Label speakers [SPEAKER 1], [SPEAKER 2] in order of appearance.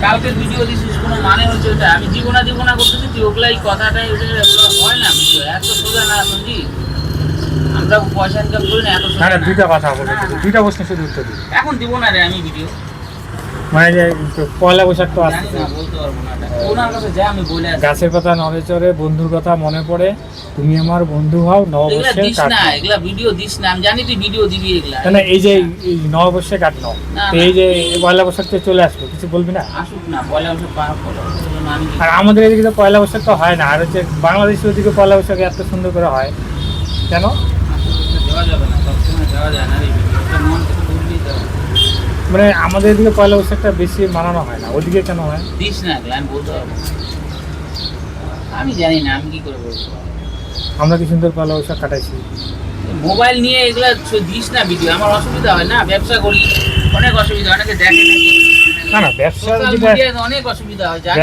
[SPEAKER 1] কালকের ভিডিও দিছিস কোনো মানে হচ্ছে ওটা? আমি জীবনা করতেছি, তুই ওগুলাই কথাটাই ওগুলো হয় না ভিডিও, এত সোজা না সঞ্জিত। আমরা পয়সা ইনকাম করি না, এত সোজা
[SPEAKER 2] না
[SPEAKER 1] না।
[SPEAKER 2] দুইটা কথা বলে দুইটা প্রশ্ন শুধু উত্তর দিই।
[SPEAKER 1] এখন দিব না রে আমি ভিডিও,
[SPEAKER 2] মানে যে পয়লা বৈশাখ তো
[SPEAKER 1] জানি
[SPEAKER 2] আসছে,
[SPEAKER 1] না, বলতে পারবো না। ওনার কাছে যা আমি বলে আসি।
[SPEAKER 2] গাছের পাতা নড়ে চড়ে, বন্ধুর কথা মনে পড়ে, তুমি আমার বন্ধু হও,
[SPEAKER 1] এগুলা
[SPEAKER 2] নববর্ষের
[SPEAKER 1] দিস
[SPEAKER 2] কাট
[SPEAKER 1] না,
[SPEAKER 2] নাও।
[SPEAKER 1] এগুলা ভিডিও দিস না, আমি জানি তুই ভিডিও দিবি এগুলা।
[SPEAKER 2] না এই যে এই নববর্ষে কাট নাও,
[SPEAKER 1] না,
[SPEAKER 2] তো এই যে পয়লা বৈশাখ তো চলে আসবে, কিছু বলবি না?
[SPEAKER 1] আসুক না, পয়লা বছর পার করো, আমি
[SPEAKER 2] আর আমাদের এদিকে তো পয়লা বৈশাখ তো হয় না, আর হচ্ছে বাংলাদেশের ওদিকে পয়লা বৈশাখ এত সুন্দর করে হয় কেন?
[SPEAKER 1] দেওয়া যাবে না, সবসময় দেওয়া যায় না এই ভিডিওটা, মন থেকে বললেই দেওয়া।
[SPEAKER 2] মানে আমাদের এদিকে পয়লা বৈশাখটা বেশি মানানো হয় না, ওদিকে কেন হয়?
[SPEAKER 1] দিস না এগুলা, আমি বলতে পারবো না। আমি জানি না, আমি কি করে বলবো।
[SPEAKER 2] আমরা কি সুন্দর পয়লা বৈশাখ কাটাইছি।
[SPEAKER 1] মোবাইল নিয়ে এগুলা দিস না ভিডিও, আমার অসুবিধা হয় না, ব্যবসা করি, অনেক অসুবিধা, অনেকে দেখে নাকি।
[SPEAKER 2] না ব্যবসা
[SPEAKER 1] সোশ্যাল
[SPEAKER 2] যেটা
[SPEAKER 1] মিডিয়ায় অনেক অসুবিধা হয়, জানি।